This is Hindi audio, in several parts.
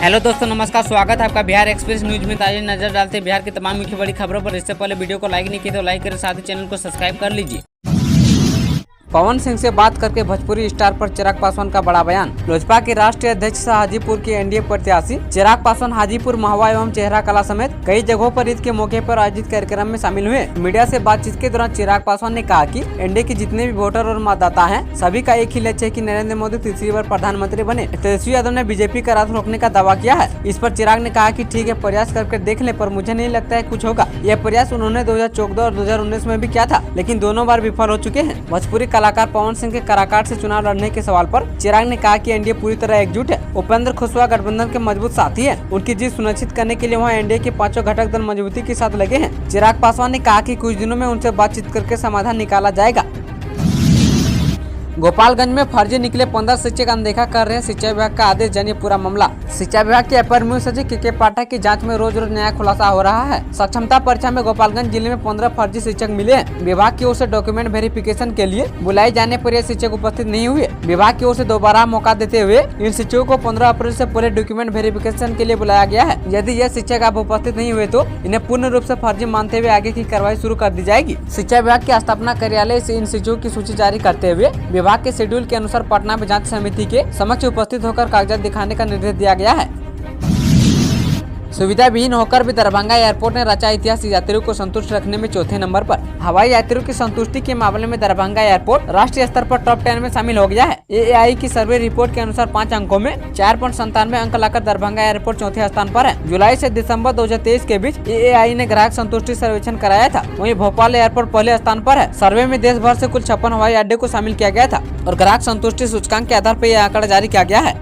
हेलो दोस्तों, नमस्कार। स्वागत है आपका बिहार एक्सप्रेस न्यूज में। ताज़ा नजर डालते हैं बिहार की तमाम मुख्य बड़ी खबरों पर। इससे पहले वीडियो को लाइक नहीं किया तो लाइक करें, साथ ही चैनल को सब्सक्राइब कर लीजिए। पवन सिंह से बात करके भोजपुरी स्टार पर चिराग पासवान का बड़ा बयान। लोजपा के राष्ट्रीय अध्यक्ष सह हाजीपुर के एनडीए प्रत्याशी चिराग पासवान हाजीपुर, महुआ एवं चेहरा कला समेत कई जगहों पर ईद के मौके पर आयोजित कार्यक्रम में शामिल हुए। मीडिया से बातचीत के दौरान चिराग पासवान ने कहा कि एनडीए के जितने भी वोटर और मतदाता हैं, सभी का एक ही लक्ष्य है कि नरेंद्र मोदी तीसरी बार प्रधानमंत्री बने। तेजस्वी यादव ने बीजेपी का राज रोकने का दावा किया है। इस पर चिराग ने कहा कि ठीक है, प्रयास करके देख ले, पर मुझे नहीं लगता है कुछ होगा। यह प्रयास उन्होंने 2014 और 2019 में भी किया था, लेकिन दोनों बार विफल हो चुके हैं। भोजपुरी कलाकार पवन सिंह काराकाट से चुनाव लड़ने के सवाल पर चिराग ने कहा कि एनडीए पूरी तरह एकजुट है। उपेंद्र कुशवाहा गठबंधन के मजबूत साथी हैं। उनकी जीत सुनिश्चित करने के लिए वहां एनडीए के पांचों घटक दल मजबूती के साथ लगे हैं। चिराग पासवान ने कहा कि कुछ दिनों में उनसे बातचीत करके समाधान निकाला जाएगा। गोपालगंज में फर्जी निकले 15 शिक्षक अनदेखा कर रहे हैं शिक्षा विभाग का आदेश, जानिए पूरा मामला। शिक्षा विभाग के अपर मुख्य सचिव के पाठक की जांच में रोज रोज नया खुलासा हो रहा है। सक्षमता परीक्षा में गोपालगंज जिले में 15 फर्जी शिक्षक मिले हैं। विभाग की ओर से डॉक्यूमेंट वेरिफिकेशन के लिए बुलाए जाने पर ये शिक्षक उपस्थित नहीं हुए। विभाग की ओर से दोबारा मौका देते हुए इन शिक्षकों को 15 अप्रैल से पूरे डॉक्यूमेंट वेरिफिकेशन के लिए बुलाया गया है। यदि ये शिक्षक अब उपस्थित नहीं हुए तो इन्हें पूर्ण रूप से फर्जी मानते हुए आगे की कार्रवाई शुरू कर दी जाएगी। शिक्षा विभाग के स्थापना कार्यालय से इन शिक्षकों की सूची जारी करते हुए विभाग के शेड्यूल के अनुसार पटना में जांच समिति के समक्ष उपस्थित होकर कागजात दिखाने का निर्देश दिया गया है। सुविधा विहीन होकर भी दरभंगा एयरपोर्ट ने रचा इतिहास। यात्रियों को संतुष्ट रखने में चौथे नंबर पर। हवाई यात्रियों की संतुष्टि के मामले में दरभंगा एयरपोर्ट राष्ट्रीय स्तर पर टॉप 10 में शामिल हो गया है। एएआई की सर्वे रिपोर्ट के अनुसार 5 अंकों में 4.97 अंक लाकर दरभंगा एयरपोर्ट चौथे स्थान पर है। जुलाई से दिसंबर 2023 के बीच एएआई ने ग्राहक संतुष्टि सर्वेक्षण कराया था। वहीं भोपाल एयरपोर्ट पहले स्थान पर है। सर्वे में देश भर से कुल 56 हवाई अड्डे को शामिल किया गया था और ग्राहक संतुष्टि सूचकांक के आधार पर यह आंकड़ा जारी किया गया है।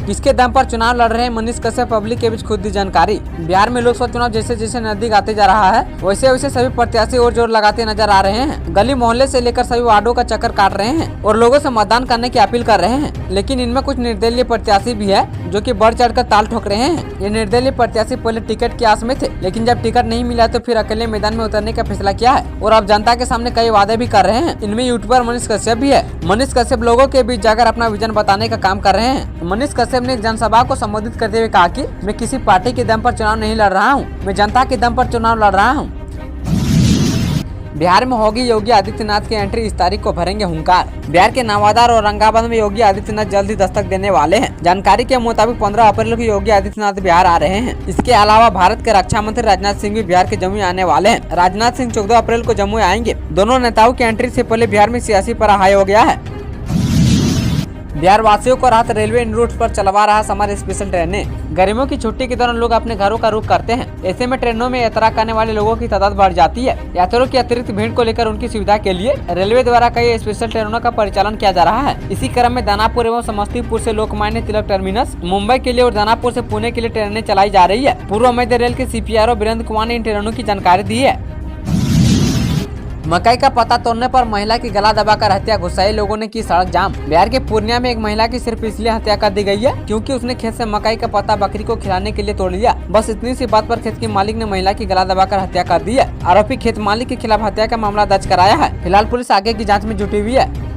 किसके दम पर चुनाव लड़ रहे हैं मनीष कश्यप, पब्लिक के बीच खुद दी जानकारी। बिहार में लोकसभा चुनाव जैसे जैसे नजदीक आते जा रहा है, वैसे वैसे सभी प्रत्याशी और जोर लगाते नजर आ रहे हैं। गली मोहल्ले से लेकर सभी वार्डों का चक्कर काट रहे हैं और लोगों से मतदान करने की अपील कर रहे हैं। लेकिन इनमें कुछ निर्दलीय प्रत्याशी भी है जो कि बढ़ चढ़कर ताल ठोक रहे हैं। ये निर्दलीय प्रत्याशी पहले टिकट की आस में थे, लेकिन जब टिकट नहीं मिला तो फिर अकेले मैदान में उतरने का फैसला किया है और अब जनता के सामने कई वादे भी कर रहे हैं। इनमें यूट्यूबर मनीष कश्यप भी है। मनीष कश्यप लोगों के बीच जाकर अपना विजन बताने का काम कर रहे हैं। मनीष कश्यप ने एक जनसभा को संबोधित करते हुए कहा कि मैं किसी पार्टी के दम पर चुनाव नहीं लड़ रहा हूं, मैं जनता के दम पर चुनाव लड़ रहा हूं। बिहार में होगी योगी आदित्यनाथ की एंट्री, इस तारीख को भरेंगे हुंकार। बिहार के नवादा और औरंगाबाद में योगी आदित्यनाथ जल्द ही दस्तक देने वाले हैं। जानकारी के मुताबिक 15 अप्रैल को योगी आदित्यनाथ बिहार आ रहे हैं। इसके अलावा भारत के रक्षा मंत्री राजनाथ सिंह भी बिहार के जमुई आने वाले हैं। राजनाथ सिंह 14 अप्रैल को जमुई आएंगे। दोनों नेताओं की एंट्री से पहले बिहार में सियासी पारा हाई हो गया है। बिहार वासियों को राहत, रेलवे इन रूट पर चलवा रहा समर स्पेशल ट्रेनें। गर्मियों की छुट्टी के दौरान लोग अपने घरों का रुख करते हैं। ऐसे में ट्रेनों में यात्रा करने वाले लोगों की तादाद बढ़ जाती है। यात्रियों की अतिरिक्त भीड़ को लेकर उनकी सुविधा के लिए रेलवे द्वारा कई स्पेशल ट्रेनों का परिचालन किया जा रहा है। इसी क्रम में दानापुर एवं समस्तीपुर से लोकमान्य तिलक टर्मिनस मुंबई के लिए और दानापुर से पुणे के लिए ट्रेनें चलाई जा रही है। पूर्व मध्य रेल के CPRO वीरेंद्र कुमार ने इन ट्रेनों की जानकारी दी है। मकई का पत्ता तोड़ने पर महिला की गला दबाकर हत्या, गुस्साए लोगों ने की सड़क जाम। बिहार के पूर्णिया में एक महिला की सिर्फ इसलिए हत्या कर दी गई है क्योंकि उसने खेत से मकई का पत्ता बकरी को खिलाने के लिए तोड़ लिया। बस इतनी सी बात पर खेत के मालिक ने महिला की गला दबाकर हत्या कर दी है। आरोपी खेत मालिक के खिलाफ हत्या का मामला दर्ज कराया है। फिलहाल पुलिस आगे की जाँच में जुटी हुई है।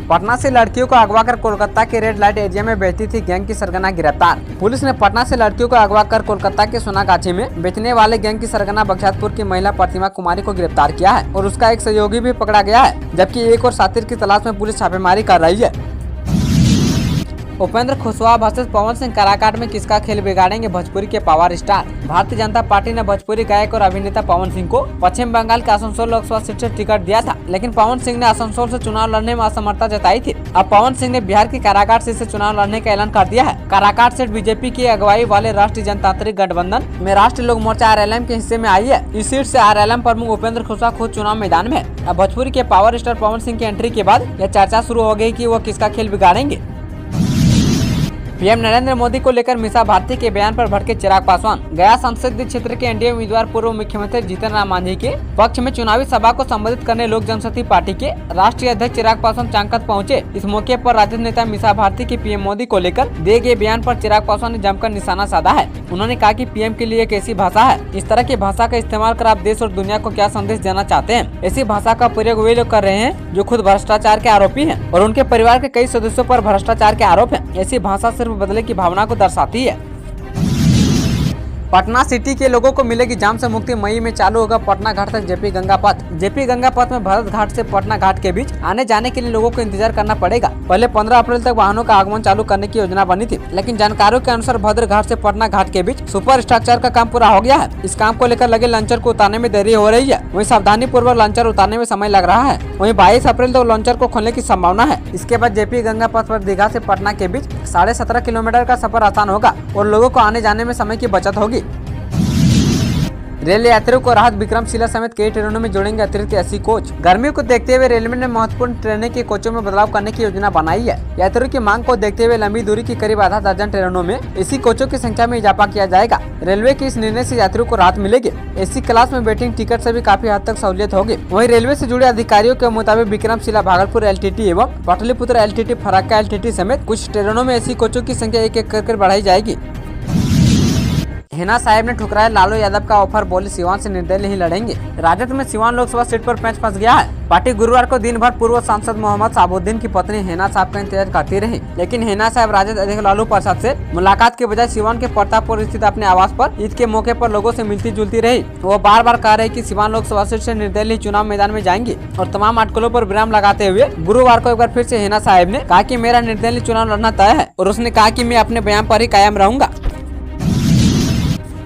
पटना से लड़कियों को अगवा कर कोलकाता के रेड लाइट एरिया में बेचती थी गैंग की सरगना गिरफ्तार। पुलिस ने पटना से लड़कियों को अगवा कर कोलकाता के सोनागाछी में बेचने वाले गैंग की सरगना बख्तियारपुर की महिला प्रतिमा कुमारी को गिरफ्तार किया है और उसका एक सहयोगी भी पकड़ा गया है, जबकि एक और साथी की तलाश में पुलिस छापेमारी कर रही है। उपेंद्र कुशवाहा वर्सेस पवन सिंह, काराकाट में किसका खेल बिगाड़ेंगे भोजपुरी के power star. Bharatiya Janata party ने भोजपुरी गायक और अभिनेता पवन सिंह को पश्चिम बंगाल के आसनसोल लोकसभा सीट से टिकट दिया था, लेकिन पवन सिंह ने आसनसोल से चुनाव लड़ने में असमर्थता जताई थी। अब पवन सिंह ने बिहार की काराकाट सीट से चुनाव लड़ने का ऐलान कर दिया है। काराकाट सीट बीजेपी की अगुवाई वाले राष्ट्रीय जनतांत्रिक गठबंधन में राष्ट्रीय लोक मोर्चा RLM के हिस्से में आई है। इस सीट से RLM प्रमुख उपेंद्र कुशवाहा खुद चुनाव मैदान में है। अब भोजपुरी के पावर स्टार पवन सिंह की एंट्री के बाद यह चर्चा शुरू हो गई कि वो किसका खेल बिगाड़ेंगे। पीएम नरेंद्र मोदी को लेकर मीसा भारती के बयान पर भड़के चिराग पासवान। गया संसदीय क्षेत्र के एनडीए उम्मीदवार पूर्व मुख्यमंत्री जीतन राम मांझी के पक्ष में चुनावी सभा को संबोधित करने लोक जनशक्ति पार्टी के राष्ट्रीय अध्यक्ष चिराग पासवान चांकत पहुंचे। इस मौके पर राजद नेता मीसा भारती के पीएम मोदी को लेकर दिए गए बयान पर चिराग पासवान ने जमकर निशाना साधा है। उन्होंने कहा कि पीएम के लिए एक ऐसी भाषा है, इस तरह की भाषा का इस्तेमाल कर आप देश और दुनिया को क्या संदेश देना चाहते हैं। ऐसी भाषा का प्रयोग वे लोग कर रहे हैं जो खुद भ्रष्टाचार के आरोपी हैं और उनके परिवार के कई सदस्यों पर भ्रष्टाचार के आरोप हैं। ऐसी भाषा सिर्फ बदले की भावना को दर्शाती है। पटना सिटी के लोगों को मिलेगी जाम से मुक्ति। मई में चालू होगा पटना घाट तक जेपी गंगा पथ। जेपी गंगा पथ में भरत घाट से पटना घाट के बीच आने जाने के लिए लोगों को इंतजार करना पड़ेगा। पहले 15 अप्रैल तक वाहनों का आगमन चालू करने की योजना बनी थी, लेकिन जानकारों के अनुसार भद्र घाट से पटना घाट के बीच सुपर स्ट्रक्चर का काम पूरा हो गया है। इस काम को लेकर लगे लॉन्चर को उतारने में देरी हो रही है। वहीं सावधानी पूर्वक लॉन्चर उतारने में समय लग रहा है। वहीं 22 अप्रैल तक लॉन्चर को खोलने की संभावना है। इसके बाद जेपी गंगा पथ पर दीघा से पटना के बीच 17.5 किलोमीटर का सफर आसान होगा और लोगों को आने जाने में समय की बचत होगी। रेल यात्रियों को राहत। विक्रमशिला समेत कई ट्रेनों में जोड़ेंगे अतिरिक्त एसी कोच। गर्मी को देखते हुए रेलवे ने महत्वपूर्ण ट्रेनों के कोचों में बदलाव करने की योजना बनाई है। यात्रियों की मांग को देखते हुए लंबी दूरी की करीब आधा दर्जन ट्रेनों में एसी कोचों की संख्या में इजाफा किया जाएगा। रेलवे के इस निर्णय से यात्रियों को राहत मिलेगी। एसी क्लास में वेटिंग टिकट से भी काफी हद तक सहूलियत होगी। वहीं रेलवे से जुड़े अधिकारियों के मुताबिक विक्रमशिला भागलपुर एलटीटी एवं पाटलिपुत्र एलटीटी फराक्का एलटीटी समेत कुछ ट्रेनों में एसी कोचों की संख्या एक एक कर बढ़ाई जाएगी। हिना साहिब ने ठुकराया लालू यादव का ऑफर, बोली सिवान से निर्दलीय ही लड़ेंगे। राजद में सिवान लोकसभा सीट पर पैंच फंस गया है। पार्टी गुरुवार को दिन भर पूर्व सांसद मोहम्मद साबुद्दीन की पत्नी हिना साहब का इंतजार करती रही, लेकिन हिना साहब राजद अध्यक्ष लालू प्रसाद से मुलाकात के बजाय सिवान के प्रतापपुर स्थित अपने आवास पर ईद के मौके पर लोगों से मिलती जुलती रही। वो बार बार कह रही कि सिवान लोकसभा सीट से निर्दलीय चुनाव मैदान में जाएंगी और तमाम अटकलों पर विराम लगाते हुए गुरुवार को एक बार फिर से हिना साहब ने कहा कि मेरा निर्दलीय चुनाव लड़ना तय है और उसने कहा कि मैं अपने बयान पर ही कायम रहूंगा।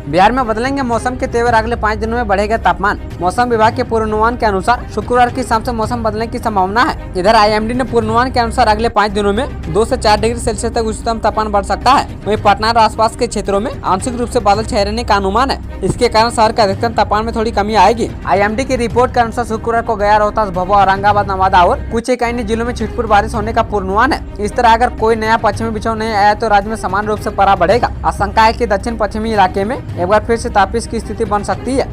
बिहार में बदलेंगे मौसम के तेवर, अगले 5 दिनों में बढ़ेगा तापमान। मौसम विभाग के पूर्वानुमान के अनुसार शुक्रवार की शाम से मौसम बदलने की संभावना है। इधर आईएमडी ने पूर्वानुमान के अनुसार अगले 5 दिनों में 2 से 4 डिग्री सेल्सियस तक उच्चतम तापमान बढ़ सकता है। वहीं पटना और आसपास के क्षेत्रों में आंशिक रूप से बादल छाए रहने का अनुमान है। इसके कारण शहर के अधिकतम तापमान में थोड़ी कमी आएगी। आईएमडी की रिपोर्ट के अनुसार शुक्रवार को गया, रोहतास, भभुआ, औरंगाबाद, नवादा और कुछ एक अन्य जिलों में छिटपुट बारिश होने का पूर्वानुमान है। इस तरह अगर कोई नया पश्चिमी विक्षोभ नहीं आया तो राज्य में समान रूप से पारा बढ़ेगा। आशंका है कि दक्षिण पश्चिमी इलाके में एक बार फिर से तापीस की स्थिति बन सकती है।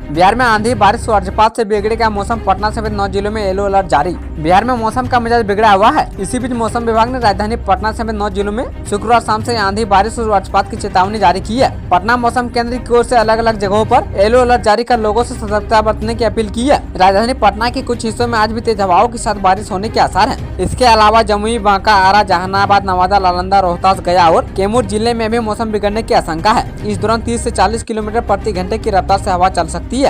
बिहार में आंधी, बारिश और वज्रपात से बिगड़ेगा मौसम। पटना समेत 9 जिलों में येलो अलर्ट जारी। बिहार में मौसम का मिजाज बिगड़ा हुआ है। इसी बीच मौसम विभाग ने राजधानी पटना समेत 9 जिलों में शुक्रवार शाम से आंधी, बारिश और वज्रपात की चेतावनी जारी की है। पटना मौसम केंद्र की ओर से अलग अलग जगहों पर येलो अलर्ट जारी कर लोगों से सतर्कता बरतने की अपील की है। राजधानी पटना के कुछ हिस्सों में आज भी तेज हवाओं के साथ बारिश होने के आसार है। इसके अलावा जमुई, बांका, आरा, जहानाबाद, नवादा, नालंदा, रोहतास, गया और कैमूर जिले में भी मौसम बिगड़ने की आशंका है। इस दौरान 30 से 40 किलोमीटर प्रति घंटे की रफ्तार से हवा चल सकती है।